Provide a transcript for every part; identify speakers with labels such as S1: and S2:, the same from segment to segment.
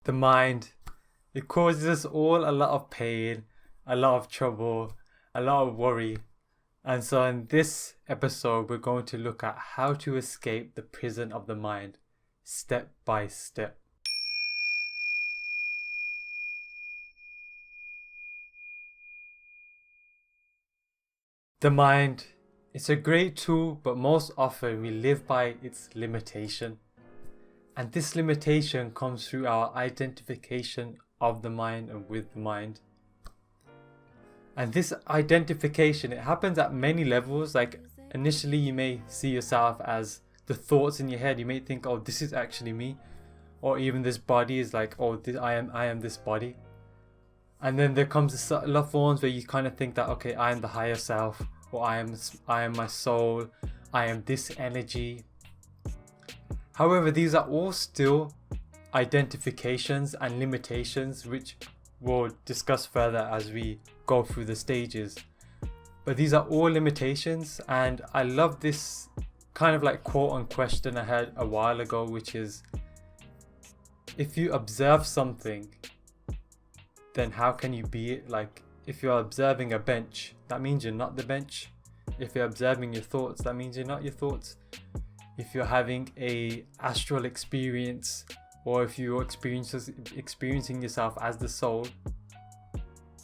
S1: The mind, it causes us all a lot of pain, a lot of trouble, a lot of worry. And so in this episode, we're going to look at how to escape the prison of the mind, step by step. The mind, it's a great tool, but most often we live by its limitation. And this limitation comes through our identification of the mind and with the mind. And this identification, it happens at many levels. Like initially you may see yourself as the thoughts in your head. You may think, oh, this is actually me. Or even this body is like, oh, I am this body. And then there comes the subtler forms where you kind of think that, okay, I am the higher self, or I am my soul, I am this energy. However, these are all still identifications and limitations, which we'll discuss further as we go through the stages. But these are all limitations, and I love this kind of like quote on question I had a while ago, which is, if you observe something, then how can you be it? Like if you're observing a bench, that means you're not the bench. If you're observing your thoughts, that means you're not your thoughts. If you're having a astral experience, or if you're experiencing yourself as the soul,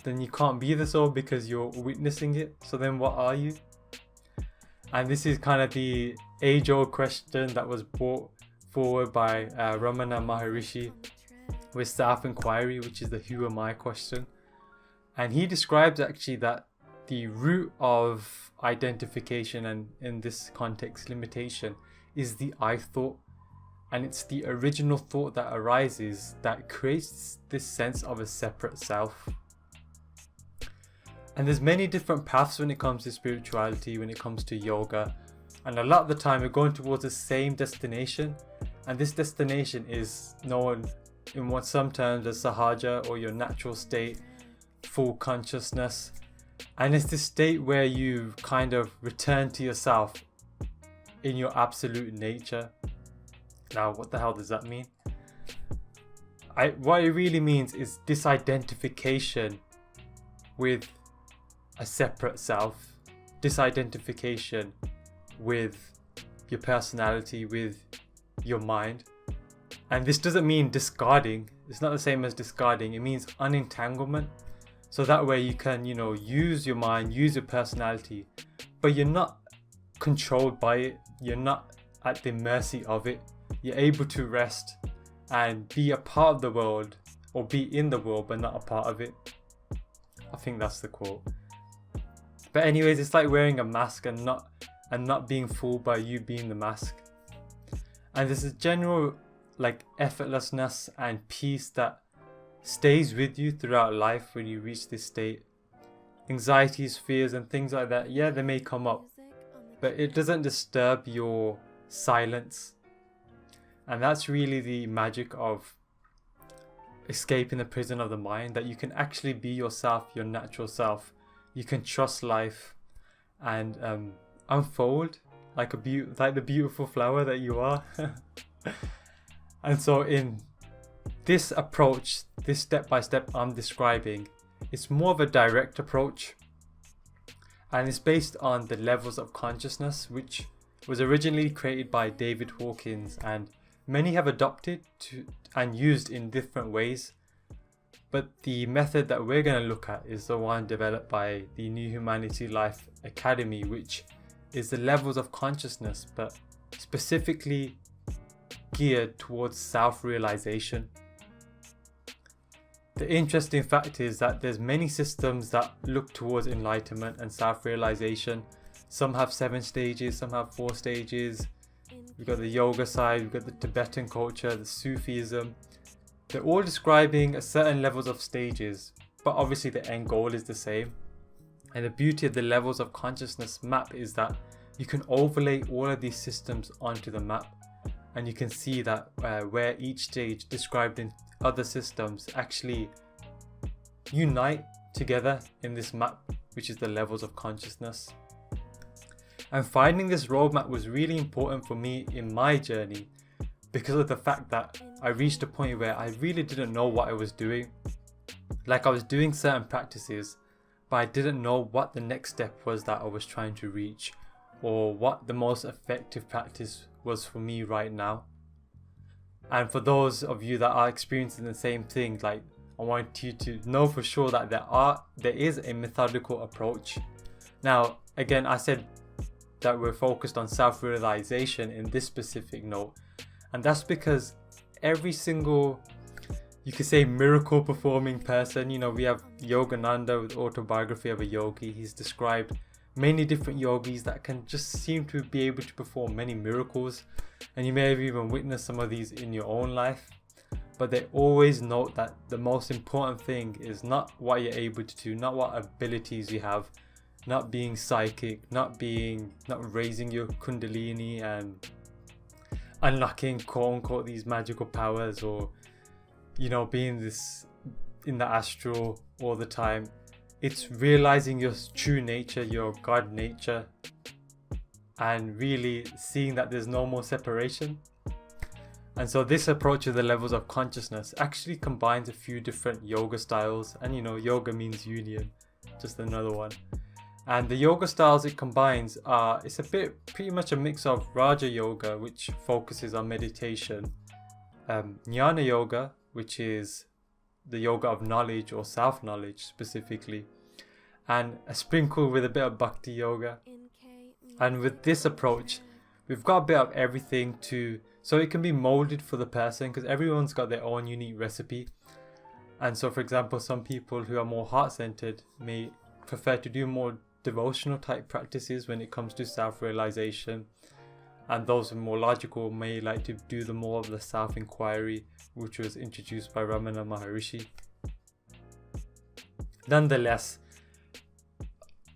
S1: then you can't be the soul because you're witnessing it. So then what are you? And this is kind of the age-old question that was brought forward by Ramana Maharishi with self-inquiry, which is the who am I question. And he describes actually that the root of identification, and in this context limitation, is the I thought. And it's the original thought that arises that creates this sense of a separate self. And there's many different paths when it comes to spirituality, when it comes to yoga, and a lot of the time we're going towards the same destination, and this destination is known in what some terms as sahaja, or your natural state, full consciousness. And it's this state where you kind of return to yourself in your absolute nature. Now, what the hell does that mean? What it really means is disidentification with a separate self, disidentification with your personality, with your mind. And this doesn't mean discarding. It's not the same as discarding. It means unentanglement. So that way you can, use your mind, use your personality, but you're not controlled by it. You're not at the mercy of it. You're able to rest and be a part of the world, or be in the world but not a part of it. I think that's the quote. But anyways, it's like wearing a mask and not being fooled by you being the mask. And there's a general like effortlessness and peace that stays with you throughout life when you reach this state. Anxieties, fears and things like that, yeah, they may come up, but it doesn't disturb your silence. And that's really the magic of escaping the prison of the mind, that you can actually be yourself, your natural self. You can trust life and unfold like the beautiful flower that you are. And so in this approach, this step-by-step I'm describing, it's more of a direct approach, and it's based on the levels of consciousness, which was originally created by David Hawkins, and many have adopted to and used in different ways. But the method that we're going to look at is the one developed by the New Humanity Life Academy, which is the levels of consciousness, but specifically geared towards self-realization. The interesting fact is that there's many systems that look towards enlightenment and self-realization. Some have 7 stages, some have 4 stages. We've got the yoga side, we've got the Tibetan culture, the Sufism. They're all describing a certain levels of stages, but obviously the end goal is the same. And the beauty of the levels of consciousness map is that you can overlay all of these systems onto the map, and you can see that where each stage described in other systems actually unite together in this map, which is the levels of consciousness. And finding this roadmap was really important for me in my journey, because of the fact that I reached a point where I really didn't know what I was doing. Like, I was doing certain practices, but I didn't know what the next step was that I was trying to reach, or what the most effective practice was for me right now. And for those of you that are experiencing the same thing, like, I want you to know for sure that there is a methodical approach. Now, again, I said that we're focused on self-realization in this specific note, and that's because every single, you could say, miracle performing person, you know, we have Yogananda with Autobiography of a Yogi. He's described many different yogis that can just seem to be able to perform many miracles, and you may have even witnessed some of these in your own life. But they always note that the most important thing is not what you're able to do, not what abilities you have, not being psychic, not raising your kundalini and unlocking quote unquote these magical powers, or, you know, being this in the astral all the time. It's realizing your true nature, your God nature, and really seeing that there's no more separation. And so this approach of the levels of consciousness actually combines a few different yoga styles. And, you know, yoga means union, just another one. And the yoga styles it combines are, it's pretty much a mix of Raja Yoga, which focuses on meditation, Jnana Yoga, which is the yoga of knowledge or self-knowledge specifically, and a sprinkle with a bit of Bhakti Yoga. And with this approach, we've got a bit of everything so it can be molded for the person, because everyone's got their own unique recipe. And so, for example, some people who are more heart-centered may prefer to do more devotional type practices when it comes to self-realization, and those who are more logical may like to do more of the self-inquiry, which was introduced by Ramana Maharishi. Nonetheless,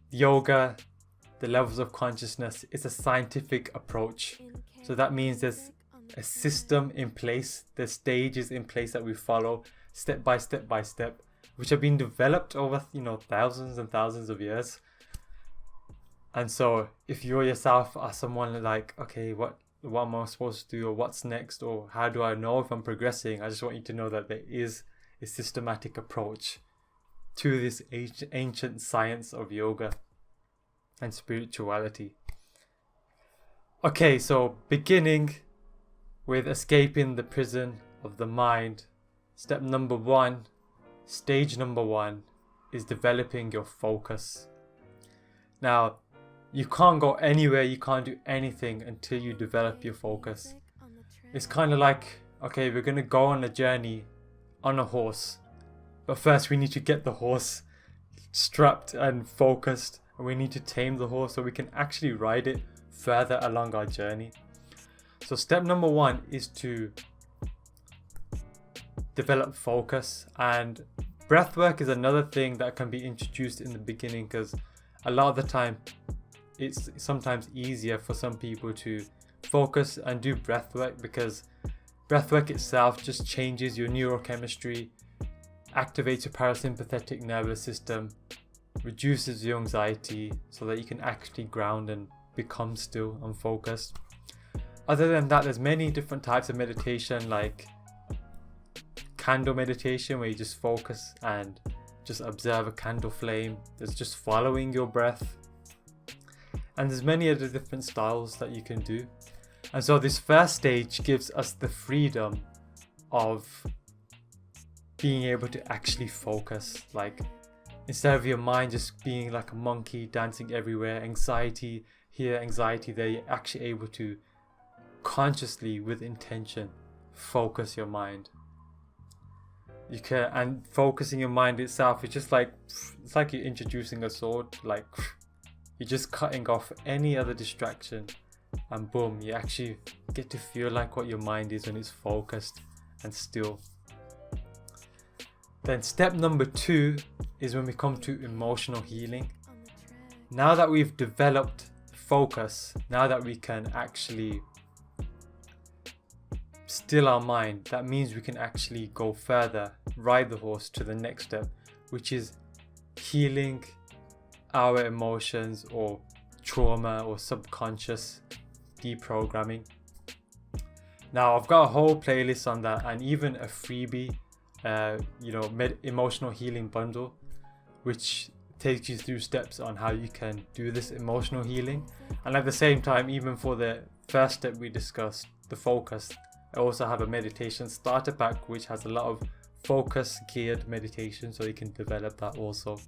S1: yoga, the levels of consciousness, is a scientific approach. So that means there's a system in place, there's stages in place that we follow step by step by step, which have been developed over, you know, thousands and thousands of years. And so if you yourself are someone like, okay, what am I supposed to do, or what's next, or how do I know if I'm progressing, I just want you to know that there is a systematic approach to this ancient science of yoga and spirituality. Okay, so beginning with escaping the prison of the mind, stage number one is developing your focus. Now, you can't go anywhere, you can't do anything until you develop your focus. It's kind of like, okay, we're going to go on a journey on a horse, but first we need to get the horse strapped and focused, and we need to tame the horse so we can actually ride it further along our journey. So step number one is to develop focus, and breath work is another thing that can be introduced in the beginning, because a lot of the time it's sometimes easier for some people to focus and do breath work, because breath work itself just changes your neurochemistry, activates your parasympathetic nervous system, reduces your anxiety so that you can actually ground and become still and focused. Other than that, there's many different types of meditation, like candle meditation, where you just focus and just observe a candle flame. There's just following your breath, and there's many other different styles that you can do. And so this first stage gives us the freedom of being able to actually focus. Like, instead of your mind just being like a monkey dancing everywhere, anxiety here, anxiety there, you're actually able to consciously, with intention, focus your mind. You can, and focusing your mind itself is just like, it's like you're introducing a sword. Like, you're just cutting off any other distraction, and boom, you actually get to feel like what your mind is when it's focused and still. Then step number two is when we come to emotional healing. Now that we've developed focus, now that we can actually still our mind, that means we can actually go further, ride the horse to the next step, which is healing our emotions or trauma or subconscious deprogramming. Now I've got a whole playlist on that, and even a freebie, emotional healing bundle, which takes you through steps on how you can do this emotional healing. And at the same time, even for the first step we discussed, the focus, I also have a meditation starter pack which has a lot of focus geared meditation, so you can develop that also.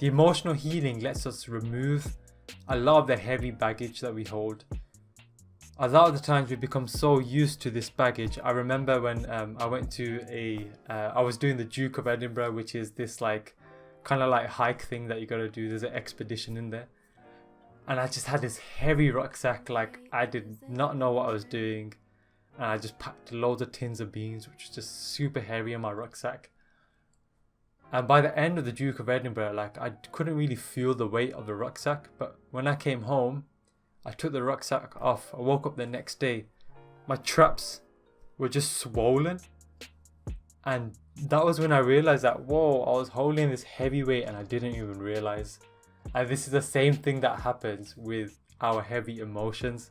S1: The emotional healing lets us remove a lot of the heavy baggage that we hold. A lot of the times we become so used to this baggage. I remember when I went to I was doing the Duke of Edinburgh, which is this like kind of like hike thing that you got to do. There's an expedition in there, and I just had this heavy rucksack. Like, I did not know what I was doing, and I just packed loads of tins of beans, which was just super heavy in my rucksack. And by the end of the Duke of Edinburgh, like, I couldn't really feel the weight of the rucksack. But when I came home, I took the rucksack off. I woke up the next day, my traps were just swollen, and that was when I realized that, whoa, I was holding this heavy weight and I didn't even realize. And this is the same thing that happens with our heavy emotions.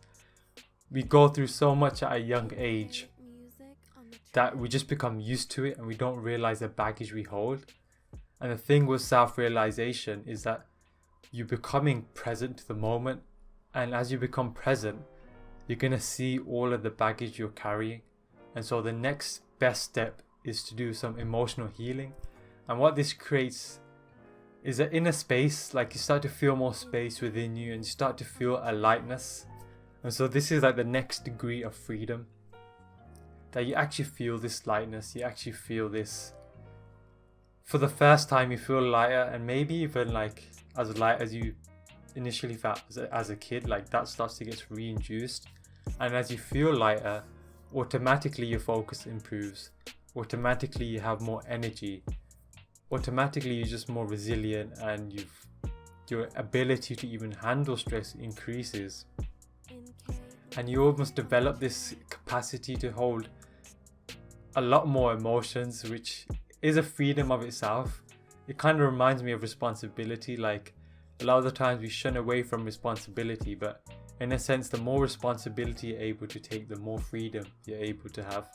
S1: We go through so much at a young age that we just become used to it and we don't realize the baggage we hold. And the thing with self-realization is that you're becoming present to the moment, and as you become present, you're going to see all of the baggage you're carrying. And so the next best step is to do some emotional healing. And what this creates is an inner space, like you start to feel more space within you and you start to feel a lightness. And so this is like the next degree of freedom, that you actually feel this lightness, you actually feel this, for the first time you feel lighter, and maybe even like as light as you initially felt as a kid, like that starts to get reintroduced. And as you feel lighter, automatically your focus improves, automatically you have more energy, automatically you're just more resilient, and your ability to even handle stress increases, and you almost develop this capacity to hold a lot more emotions, which is a freedom of itself. It kind of reminds me of responsibility. Like, a lot of the times we shun away from responsibility, but in a sense, the more responsibility you're able to take, the more freedom you're able to have.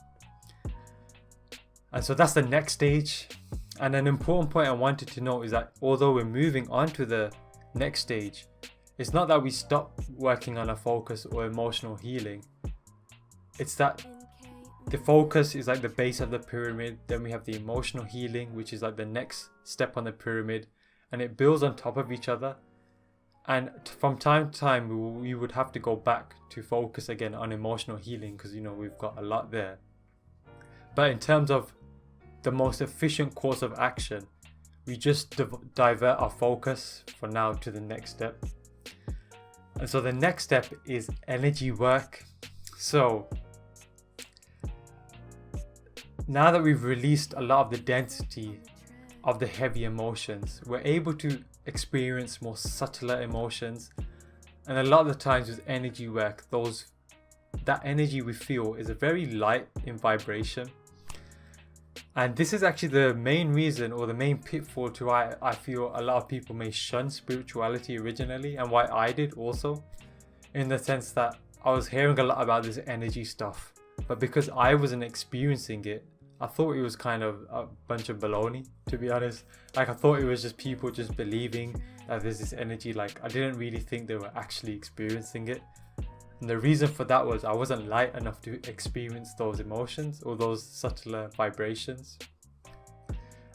S1: And so that's the next stage. And an important point I wanted to note is that although we're moving on to the next stage, it's not that we stop working on our focus or emotional healing. It's that the focus is like the base of the pyramid. Then we have the emotional healing, which is like the next step on the pyramid, and it builds on top of each other. And from time to time, we would have to go back to focus again on emotional healing, because we've got a lot there. But in terms of the most efficient course of action, we just divert our focus for now to the next step. And so the next step is energy work. So now that we've released a lot of the density of the heavy emotions, we're able to experience more subtler emotions. And a lot of the times with energy work, that energy we feel is a very light in vibration. And this is actually the main reason, or the main pitfall, to why I feel a lot of people may shun spirituality originally, and why I did also, in the sense that I was hearing a lot about this energy stuff, but because I wasn't experiencing it, I thought it was kind of a bunch of baloney, to be honest. Like, I thought it was just people just believing that there's this energy. Like, I didn't really think they were actually experiencing it. And the reason for that was I wasn't light enough to experience those emotions or those subtler vibrations.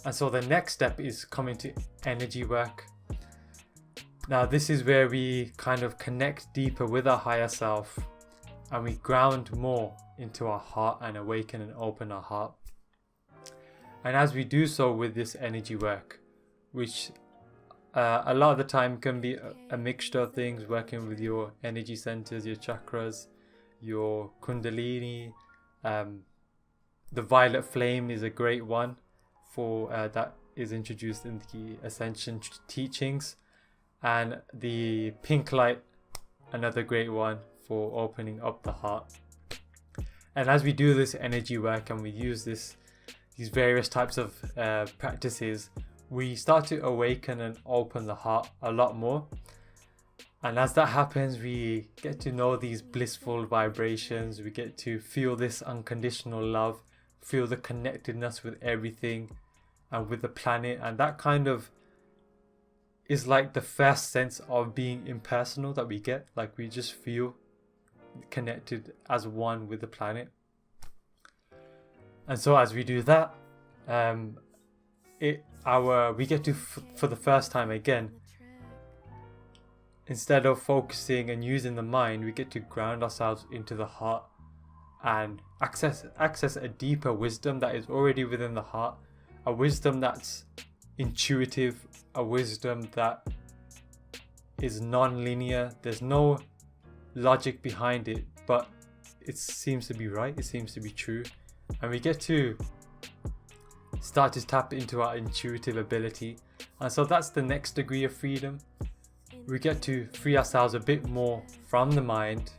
S1: And so the next step is coming to energy work. Now, this is where we kind of connect deeper with our higher self, and we ground more into our heart and awaken and open our heart. And as we do so with this energy work, which a lot of the time can be a mixture of things, working with your energy centers, your chakras, your kundalini. The violet flame is a great one for that is introduced in the Ascension teachings, and the pink light, another great one for opening up the heart. And as we do this energy work and we use these various types of practices, we start to awaken and open the heart a lot more. And as that happens, we get to know these blissful vibrations. We get to feel this unconditional love, feel the connectedness with everything and with the planet. And that kind of is like the first sense of being impersonal that we get. Like we just feel connected as one with the planet. And so as we do that, we get to for the first time again, instead of focusing and using the mind, we get to ground ourselves into the heart and access a deeper wisdom that is already within the heart, a wisdom that's intuitive, a wisdom that is non-linear. There's no logic behind it, but it seems to be right, it seems to be true. And we get to start to tap into our intuitive ability. And so that's the next degree of freedom. We get to free ourselves a bit more from the mind.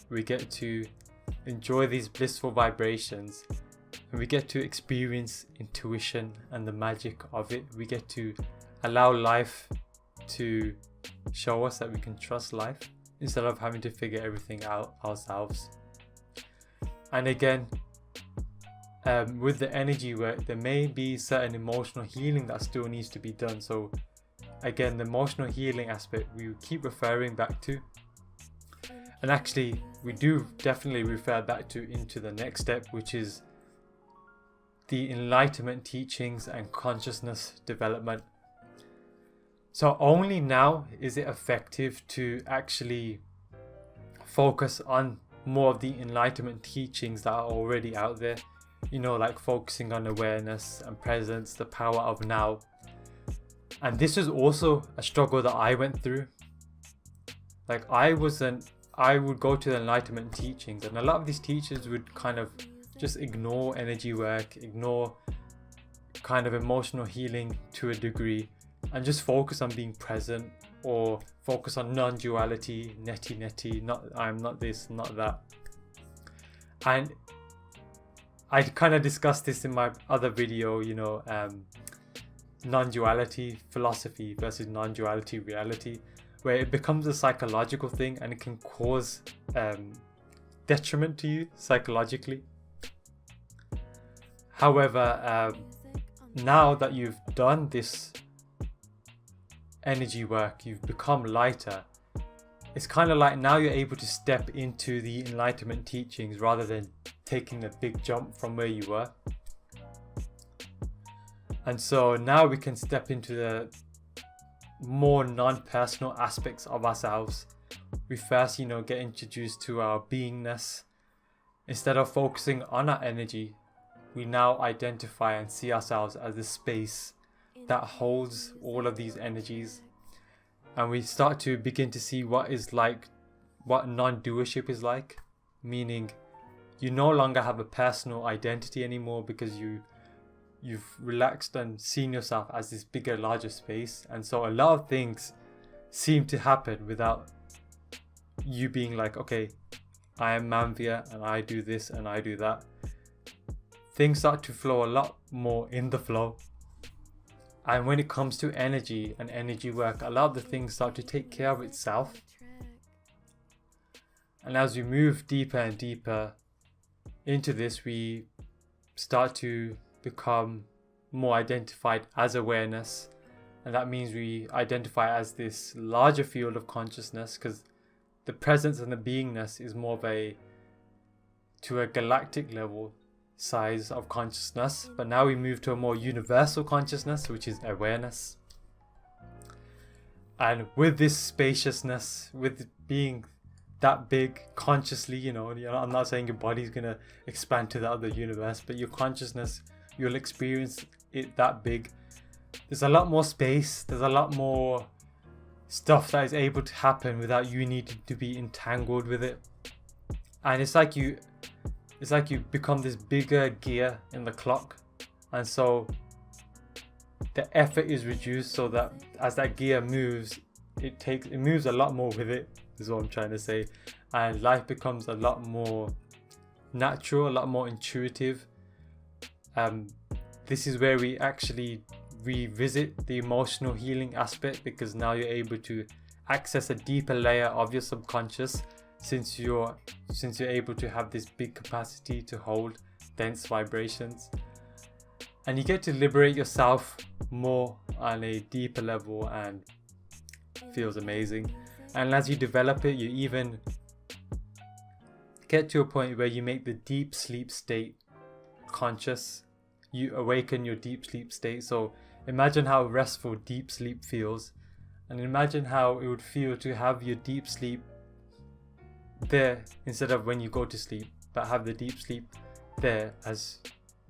S1: We get to enjoy these blissful vibrations, and we get to experience intuition and the magic of it. We get to allow life to show us that we can trust life instead of having to figure everything out ourselves. And again, with the energy work, there may be certain emotional healing that still needs to be done. So again, the emotional healing aspect we keep referring back to, and actually we do definitely refer back to into the next step, which is the Enlightenment teachings and consciousness development. So only now is it effective to actually focus on more of the Enlightenment teachings that are already out there, like focusing on awareness and presence, the power of now. And this was also a struggle that I went through. Like I would go to the Enlightenment teachings, and a lot of these teachers would kind of just ignore energy work, ignore kind of emotional healing to a degree, and just focus on being present, or focus on non-duality, neti, not I'm not this, not that. And I kind of discussed this in my other video, non-duality philosophy versus non-duality reality, where it becomes a psychological thing and it can cause detriment to you psychologically. However, now that you've done this energy work, you've become lighter, it's kind of like now you're able to step into the Enlightenment teachings rather than taking a big jump from where you were. And so now we can step into the more non-personal aspects of ourselves. We first, get introduced to our beingness. Instead of focusing on our energy, we now identify and see ourselves as the space that holds all of these energies. And we start to begin to see what non-doership is like, meaning you no longer have a personal identity anymore because you've relaxed and seen yourself as this bigger, larger space. And so a lot of things seem to happen without you being like, okay, I am Manvir and I do this and I do that. Things start to flow a lot more in the flow. And when it comes to energy and energy work, a lot of the things start to take care of itself. And as we move deeper and deeper into this, we start to become more identified as awareness. And that means we identify as this larger field of consciousness, because the presence and the beingness is more of to a galactic level size of consciousness. But now we move to a more universal consciousness, which is awareness. And with this spaciousness, with being that big consciously, I'm not saying your body's gonna expand to the other universe, but your consciousness, you'll experience it that big. There's a lot more space, there's a lot more stuff that is able to happen without you needing to be entangled with it. And it's like you become this bigger gear in the clock, and so the effort is reduced, so that as that gear moves, it moves a lot more with it, is what I'm trying to say. And life becomes a lot more natural, a lot more intuitive. This is where we actually revisit the emotional healing aspect, because now you're able to access a deeper layer of your subconscious, since you're able to have this big capacity to hold dense vibrations, and you get to liberate yourself more on a deeper level, and feels amazing. And as you develop it, you even get to a point where you make the deep sleep state conscious. You awaken your deep sleep state. So imagine how restful deep sleep feels, and imagine how it would feel to have your deep sleep there instead of when you go to sleep, but have the deep sleep there as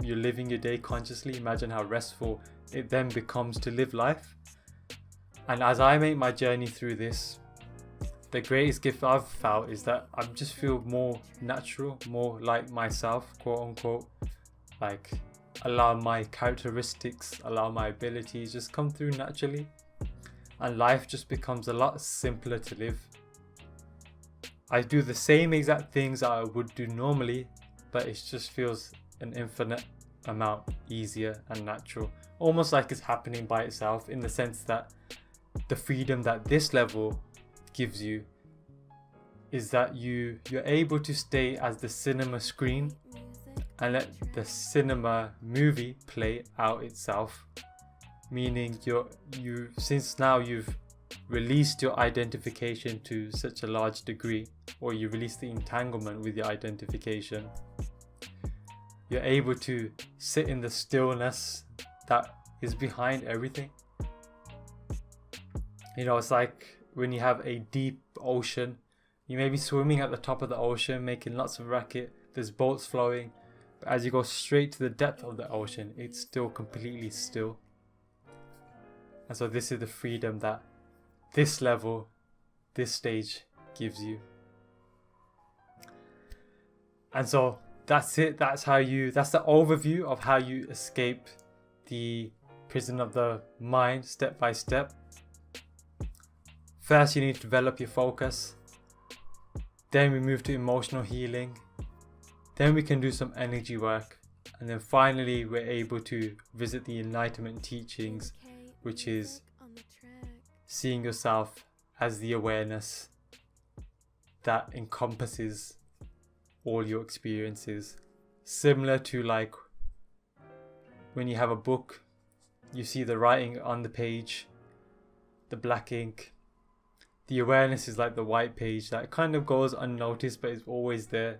S1: you're living your day consciously. Imagine how restful it then becomes to live life. And as I make my journey through this, the greatest gift I've felt is that I just feel more natural, more like myself, quote unquote. Like, allow my characteristics, allow my abilities just come through naturally, and life just becomes a lot simpler to live. I do the same exact things I would do normally, but it just feels an infinite amount easier and natural, almost like it's happening by itself, in the sense that the freedom that this level gives you is that you're able to stay as the cinema screen and let the cinema movie play out itself. Meaning since now you've released your identification to such a large degree, or you release the entanglement with your identification, you're able to sit in the stillness that is behind everything. You know, it's like when you have a deep ocean, you may be swimming at the top of the ocean, making lots of racket, there's boats flowing, but as you go straight to the depth of the ocean, it's still completely still. And so this is the freedom that this level, this stage gives you. And so that's it. That's the overview of how you escape the prison of the mind step by step. First, you need to develop your focus. Then we move to emotional healing. Then we can do some energy work. And then finally, we're able to visit the Enlightenment teachings, which is seeing yourself as the awareness that encompasses all your experiences. Similar to like when you have a book, you see the writing on the page, the black ink. The awareness is like the white page that kind of goes unnoticed, but it's always there.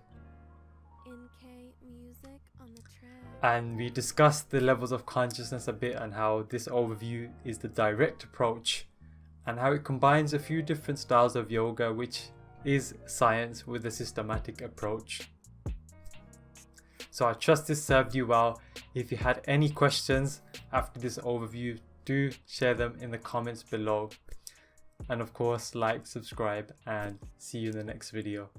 S1: And we discussed the levels of consciousness a bit, and how this overview is the direct approach, and how it combines a few different styles of yoga, which is science with a systematic approach. So I trust this served you well. If you had any questions after this overview, do share them in the comments below. And of course, like, subscribe, and see you in the next video.